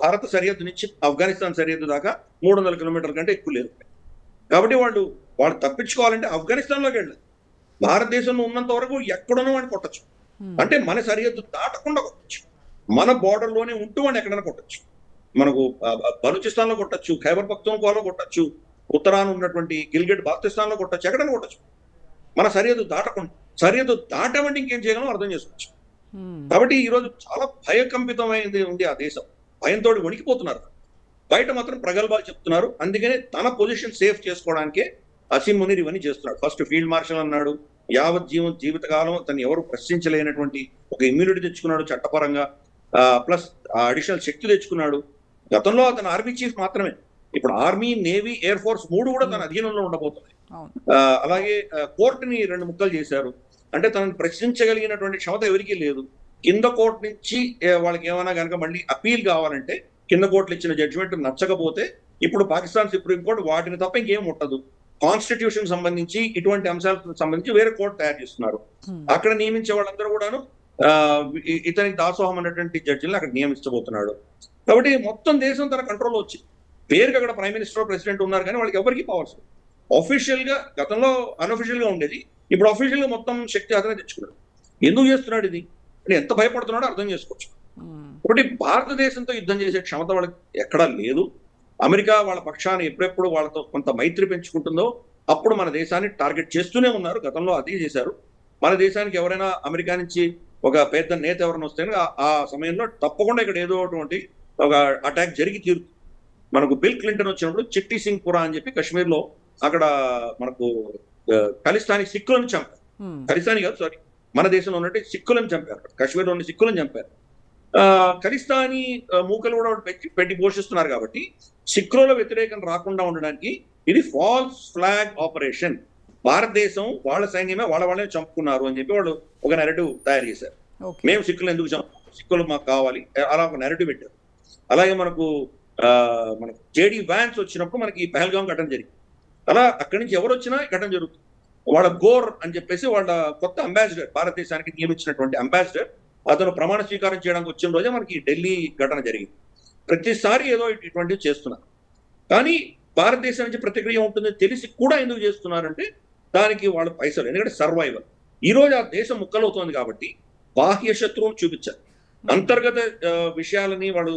భారత సరిహద్దు నుంచి ఆఫ్ఘనిస్తాన్ సరిహద్దు దాకా 300 కిలోమీటర్ల కంటే ఎక్కువ లేదు. కాబట్టి వాళ్ళు తప్పించుకోవాలంటే ఆఫ్ఘనిస్తాన్ లోకి వెళ్ళదు. భారతదేశంలో ఉన్నంత వరకు ఎక్కడున్నా వాడిని కొట్టచ్చు. అంటే మన సరిహద్దు దాటకుండా కొట్టచ్చు, మన బార్డర్ లోనే ఉంటూ వాడిని ఎక్కడైనా కొట్టచ్చు. మనకు బలూచిస్తాన్ లో కొట్టచ్చు, ఖైబర్ పఖ్తూన్ఖ్వాలో కొట్టచ్చు, ఉత్తరాన ఉన్నటువంటి గిల్గిట్ బాల్టిస్తాన్ లో కొట్టచ్చు, ఎక్కడైనా కొట్టచ్చు. మన సరిహద్దు దాటకుండా, సరిహద్దు దాటమంటే ఇంకేం చేయగలం అర్థం చేసుకోవచ్చు. కాబట్టి ఈ రోజు చాలా భయకంపితమైంది ఉంది ఆ దేశం, భయంతో వణికిపోతున్నారు. బయట మాత్రం ప్రగల్భాలు చెప్తున్నారు. అందుకనే తన పొజిషన్ సేఫ్ చేసుకోవడానికే అసీం మునీర్ ఇవన్నీ చేస్తున్నాడు. ఫస్ట్ ఫీల్డ్ మార్షల్ అన్నాడు, యావత్ జీవితకాలం తను ఎవరు ప్రశ్నించలేనటువంటి ఒక ఇమ్యూనిటీ తెచ్చుకున్నాడు చట్టపరంగా, ప్లస్ అడిషనల్ శక్తి తెచ్చుకున్నాడు. గతంలో అతను ఆర్మీ చీఫ్ మాత్రమే, ఇప్పుడు ఆర్మీ, నేవీ, ఎయిర్ ఫోర్స్ 3 కూడా తన అధీనంలో ఉండబోతున్నాయి. అలాగే కోర్టుని 2 ముక్కలు చేశారు. అంటే తనను ప్రశ్నించగలిగినటువంటి క్షమత ఎవరికీ లేదు. కింద కోర్టు నుంచి వాళ్ళకి ఏమైనా కనుక మళ్ళీ అపీల్ కావాలంటే, కింద కోర్టులు ఇచ్చిన జడ్జిమెంట్ నచ్చకపోతే ఇప్పుడు పాకిస్తాన్ సుప్రీంకోర్టు వాటిని తప్ప ఇంకేం ఉండదు. కాన్స్టిట్యూషన్ సంబంధించి ఇటువంటి అంశాలకు సంబంధించి వేరే కోర్టు తయారు చేస్తున్నారు. అక్కడ నియమించే వాళ్ళందరూ కూడాను ఇతనికి దాసోహం అనేటువంటి జడ్జిలను అక్కడ నియమించబోతున్నాడు. కాబట్టి మొత్తం దేశం తన కంట్రోల్లో వచ్చి, పేరుకి అక్కడ ప్రైమ్ మినిస్టర్, ప్రెసిడెంట్ ఉన్నారు, కానీ వాళ్ళకి ఎవరికి పవర్స్. ఆఫీషియల్ గా గతంలో అన్అఫీషియల్ గా ఉండేది, ఇప్పుడు అఫీషియల్ గా మొత్తం శక్తి అతనే తెచ్చుకున్నాడు. ఎందుకు చేస్తున్నాడు ఇది అంటే ఎంత భయపడుతున్నాడో అర్థం చేసుకోవచ్చు. ఒకటి, భారతదేశంతో యుద్ధం చేసే క్షమత వాళ్ళకి ఎక్కడా లేదు. అమెరికా వాళ్ళ పక్షాన్ని ఎప్పుడెప్పుడు వాళ్ళతో కొంత మైత్రి పెంచుకుంటుందో అప్పుడు మన దేశాన్ని టార్గెట్ చేస్తూనే ఉన్నారు. గతంలో అది చేశారు. మన దేశానికి ఎవరైనా అమెరికా నుంచి ఒక పెద్ద నేత ఎవరైనా వస్తే ఆ సమయంలో తప్పకుండా ఇక్కడ ఏదో అటువంటి ఒక అటాక్ జరిగి తీరు. మనకు బిల్ క్లింటన్ వచ్చినప్పుడు చిట్టి సింగ్ పురా అని చెప్పి కశ్మీర్లో అక్కడ మనకు ఖలిస్తానీ సిక్కులను చంపారు. ఖలిస్తానీ కాదు, సారీ, మన దేశంలో ఉన్నట్టు సిక్కులను చంపారు. కశ్మీర్లో ఉన్న సిక్కులను చంపారు. ఖలిస్తానీ మూకలు కూడా పెట్టి పోషిస్తున్నారు కాబట్టి సిక్కుల వ్యతిరేకం రాకుండా ఉండడానికి ఇది ఫాల్స్ ఫ్లాగ్ ఆపరేషన్. భారతదేశం వాళ్ళ సైన్యమే వాళ్ళనే చంపుకున్నారు అని చెప్పి వాళ్ళు ఒక నెరేటివ్ తయారు చేశారు. మేము సిక్కులు ఎందుకు చంపుతాం, సిక్కులు మాకు కావాలి, అలా ఒక నెరేటివ్ పెట్టారు. అలాగే మనకు జేడీ వ్యాన్స్ వచ్చినప్పుడు మనకి పహల్గాం ఘటన జరిగింది. అలా అక్కడి నుంచి ఎవరు వచ్చినా ఘటన జరుగుతుంది. వాళ్ళ గోర్ అని చెప్పేసి వాళ్ళ కొత్త అంబాసిడర్, భారతదేశానికి నియమించినటువంటి అంబాసిడర్, అతను ప్రమాణ స్వీకారం చేయడానికి వచ్చిన రోజే మనకి ఢిల్లీ ఘటన జరిగింది. ప్రతిసారి ఏదో ఇటువంటివి చేస్తున్నారు. కానీ భారతదేశం నుంచి ప్రతిక్రియ ఉంటుందని తెలిసి కూడా ఎందుకు చేస్తున్నారంటే దానికి వాళ్ళ పైసలు, ఎందుకంటే సర్వైవల్. ఈ రోజు ఆ దేశం ముక్కలవుతోంది కాబట్టి బాహ్య శత్రువును చూపించారు. అంతర్గత విషయాలని వాళ్ళు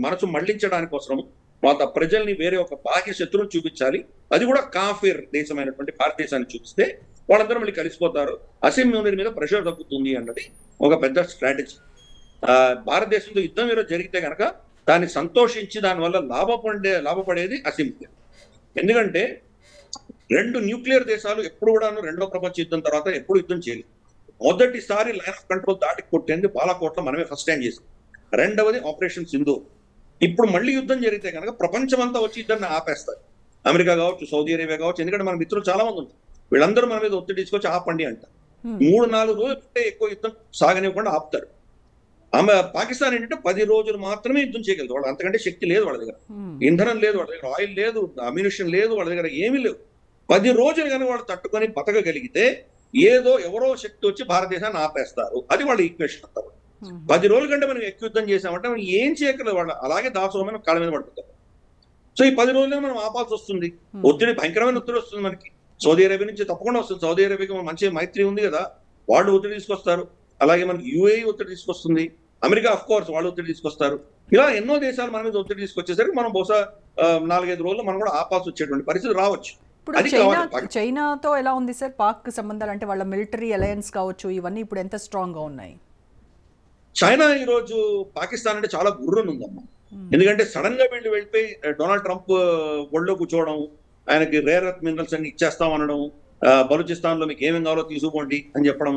మనసు మళ్లించడానికి కోసం వాళ్ళ ప్రజల్ని వేరే ఒక బాహ్య శత్రువును చూపించాలి. అది కూడా కాఫిర్ దేశమైనటువంటి భారతదేశాన్ని చూపిస్తే వాళ్ళందరూ మళ్ళీ కలిసిపోతారు, అసీం యూనియన్ మీద ప్రెషర్ తగ్గుతుంది అన్నది ఒక పెద్ద స్ట్రాటజీ. భారతదేశంతో యుద్ధం ఈరోజు జరిగితే కనుక దాన్ని సంతోషించి దానివల్ల లాభపడేది అసీం. ఎందుకంటే 2 న్యూక్లియర్ దేశాలు ఎప్పుడు కూడా రెండో ప్రపంచ యుద్ధం తర్వాత ఎప్పుడు యుద్ధం చేయలేదు. మొదటిసారి లైన్ ఆఫ్ కంట్రోల్ దాటి కొట్టేంది బాలాకోట్లో మనమే ఫస్ట్ టైం చేసాం. రెండవది ఆపరేషన్ సింధూర్. ఇప్పుడు మళ్ళీ యుద్ధం జరిగితే కనుక ప్రపంచం అంతా వచ్చి యుద్ధాన్ని ఆపేస్తారు. అమెరికా కావచ్చు, సౌదీ అరేబియా కావచ్చు, ఎందుకంటే మన మిత్రులు చాలా మంది ఉంటారు. వీళ్ళందరూ మన మీద ఒత్తిడి తీసుకొచ్చి ఆపండి అంటారు. 3-4 రోజులు ఎక్కువ యుద్ధం సాగనివ్వకుండా ఆపుతారు. పాకిస్తాన్ ఏంటంటే 10 రోజులు మాత్రమే యుద్ధం చేయగలదు. వాళ్ళు అంతకంటే శక్తి లేదు వాళ్ళ దగ్గర, ఇంధనం లేదు వాళ్ళ దగ్గర, ఆయిల్ లేదు, అమ్యునిషన్ లేదు వాళ్ళ దగ్గర, ఏమీ లేవు. 10 రోజులు కనుక వాళ్ళు తట్టుకొని బతకగలిగితే ఏదో ఎవరో శక్తి వచ్చి భారతదేశాన్ని ఆపేస్తారు. అది వాళ్ళ ఈక్వేషన్ అంతా. 10 రోజుల కంటే మనం ఎక్కువ యుద్ధం చేసామంటే మనం ఏం చేయగలదు, వాళ్ళు అలాగే దాసోమని కాళ్ళ మీద పడిపోతారు. సో ఈ 10 రోజులే మనం ఆపాల్సి వస్తుంది. ఒత్తిడి, భయంకరమైన ఒత్తిడి వస్తుంది మనకి. సౌదీ అరేబియా నుంచి తప్పకుండా వస్తుంది. సౌదీ అరేబియాకి మంచి మైత్రి ఉంది కదా, వాళ్ళు ఒత్తిడి తీసుకొస్తారు. అలాగే మనకి యుఏఈ ఒత్తిడి తీసుకొస్తుంది. అమెరికా ఆఫ్ కోర్స్ వాళ్ళు ఒత్తిడి తీసుకొస్తారు. ఇలా ఎన్నో దేశాలు మన మీద ఒత్తిడి తీసుకొచ్చేసరికి మనం బహుశా 4-5 రోజులు మనం కూడా ఆపాల్సి వచ్చేటువంటి పరిస్థితి రావచ్చు. ఇప్పుడు చైనాతో ఎలా ఉంది సార్ పాక్ సంబంధాలు? అంటే వాళ్ళ మిలిటరీ అలయన్స్ కావచ్చు, ఇవన్నీ ఇప్పుడు ఎంత స్ట్రాంగ్ గా ఉన్నాయి? చైనా ఈ రోజు పాకిస్తాన్ అంటే చాలా గుర్రనుందమ్మా. ఎందుకంటే సడన్ గా వెళ్ళిపోయి డొనాల్డ్ ట్రంప్ ఒళ్ళో కూర్చోవడం, ఆయనకి రేర్ ఎర్త్ మినరల్స్ అన్ని ఇచ్చేస్తాం అనడం, బలూచిస్తాన్ లో మీకు ఏమేం కావాలో తీసుకోండి అని చెప్పడం,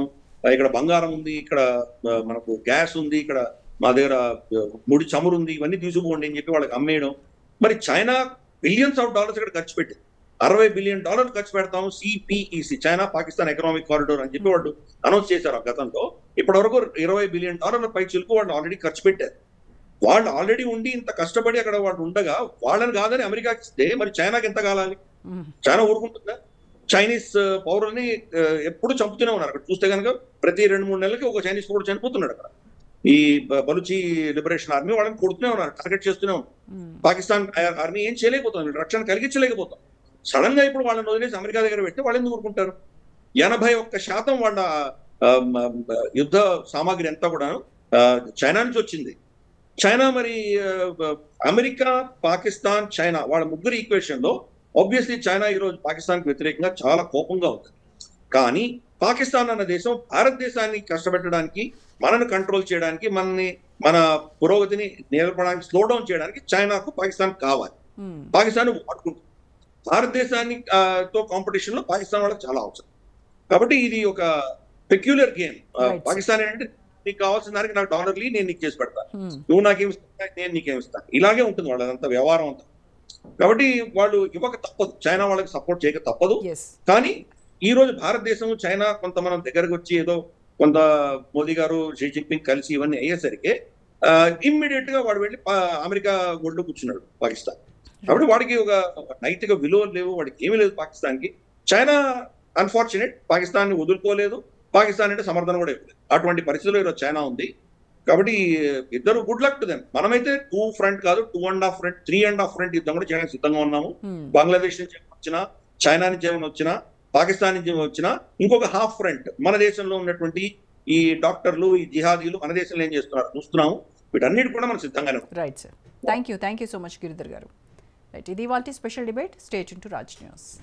ఇక్కడ బంగారం ఉంది, ఇక్కడ మనకు గ్యాస్ ఉంది, ఇక్కడ మా దగ్గర ముడి చమురు ఉంది, ఇవన్నీ తీసుకోండి అని చెప్పి వాళ్ళకి అమ్మేయడం. మరి చైనా బిలియన్స్ ఆఫ్ డాలర్స్ ఇక్కడ ఖర్చు పెట్టి $60 బిలియన్ ఖర్చు పెడతాము CPEC, China Pakistan economic corridor అని చెప్పి వాళ్ళు అనౌన్స్ చేశారు గతంలో. ఇప్పటి వరకు $20 బిలియన్ పై చిలుకు వాళ్ళు ఆల్రెడీ ఖర్చు పెట్టారు. వాళ్ళు ఆల్రెడీ ఉండి ఇంత కష్టపడి అక్కడ వాళ్ళు ఉండగా వాళ్ళని కాదని అమెరికాకి ఇస్తే మరి చైనాకి ఎంత కాలాలి? చైనా ఊరుకుంటుందా? చైనీస్ పౌరుల్ని ఎప్పుడు చంపుతూనే ఉన్నారు. అక్కడ చూస్తే కనుక ప్రతి 2-3 నెలలకి ఒక చైనీస్ పౌరుడు చనిపోతున్నాడు అక్కడ. ఈ బలూచి లిబరేషన్ ఆర్మీ వాళ్ళని కొడుతూనే ఉన్నారు, టార్గెట్ చేస్తూనే ఉన్నారు. పాకిస్తాన్ ఆర్మీ ఏం చేయలేకపోతుంది, రక్షణ కలిగించలేకపోతాం. సడన్ గా ఇప్పుడు వాళ్ళని వదిలేసి అమెరికా దగ్గర పెట్టి వాళ్ళు ఎందుకు ఊరుకుంటారు? 81% వాళ్ళ యుద్ధ సామాగ్రి అంతా కూడా చైనా నుంచి వచ్చింది. చైనా మరి అమెరికా, పాకిస్తాన్, చైనా వాళ్ళ ముగ్గురు ఈక్వేషన్ లో ఆబ్వియస్లీ చైనా ఈరోజు పాకిస్తాన్ కి వ్యతిరేకంగా చాలా కోపంగా ఉంది. కానీ పాకిస్తాన్ అన్న దేశం భారతదేశాన్ని కష్టపెట్టడానికి, మనను కంట్రోల్ చేయడానికి, మన పురోగతిని నిలబడడానికి, స్లో డౌన్ చేయడానికి చైనాకు పాకిస్తాన్ కావాలి. పాకిస్తాన్ వాడుకుంటుంది. భారతదేశాన్ని తో కాంపిటీషన్ లో పాకిస్తాన్ వాళ్ళకి చాలా అవసరం. కాబట్టి ఇది ఒక పెక్యులర్ గేమ్. పాకిస్తాన్ ఏంటంటే నీకు కావాల్సిన దానికి నాకు $, నేను నీకు చేసి పెడతాను, నువ్వు నాకేమిస్తా, నేను నీకేమిస్తాను, ఇలాగే ఉంటుంది వాళ్ళదంతా వ్యవహారం అంతా. కాబట్టి వాళ్ళు ఇవ్వక తప్పదు, చైనా వాళ్ళకి సపోర్ట్ చేయక తప్పదు. కానీ ఈ రోజు భారతదేశం చైనా కొంత మనం దగ్గరకు వచ్చి ఏదో కొంత మోదీ గారు, షీ జిన్పింగ్ కలిసి ఇవన్నీ అయ్యేసరికి ఇమ్మీడియట్ గా వాడు వెళ్ళి అమెరికా ఒళ్ళు కూర్చున్నాడు పాకిస్తాన్. కాబట్టి వాడికి ఒక నైతిక విలువలు లేవు, వాడికి ఏమీ లేదు పాకిస్తాన్ కి. చైనా అన్ఫార్చునేట్ పాకిస్తాన్ ని వదులుకోలేదు, పాకిస్తాన్ అంటే సమర్థన కూడా ఇవ్వలేదు. అటువంటి పరిస్థితుల్లో ఈరోజు చైనా ఉంది. కాబట్టి ఇద్దరు గుడ్ లక్ టు దెమ్. మనమైతే 2 ఫ్రంట్ కాదు, 2.5 ఫ్రంట్, 3.5 ఫ్రంట్ యుద్ధం కూడా చేయడానికి సిద్ధంగా ఉన్నాము. బంగ్లాదేశ్ నుంచి వచ్చినా, చైనా నుంచి ఏమైనా వచ్చినా, పాకిస్తాన్ నుంచి వచ్చినా, ఇంకొక హాఫ్ ఫ్రంట్ మన దేశంలో ఉన్నటువంటి ఈ డాక్టర్లు, ఈ జిహాదీలు మన దేశంలో ఏం చేస్తున్నారు చూస్తున్నాము. వీటన్నిటి కూడా మనం సిద్ధంగానే ఉన్నాం. Right sir, thank you so much Giridhar గారు. రైట్, ఇది వాళ్ళ special debate. Stay tune to Raj news.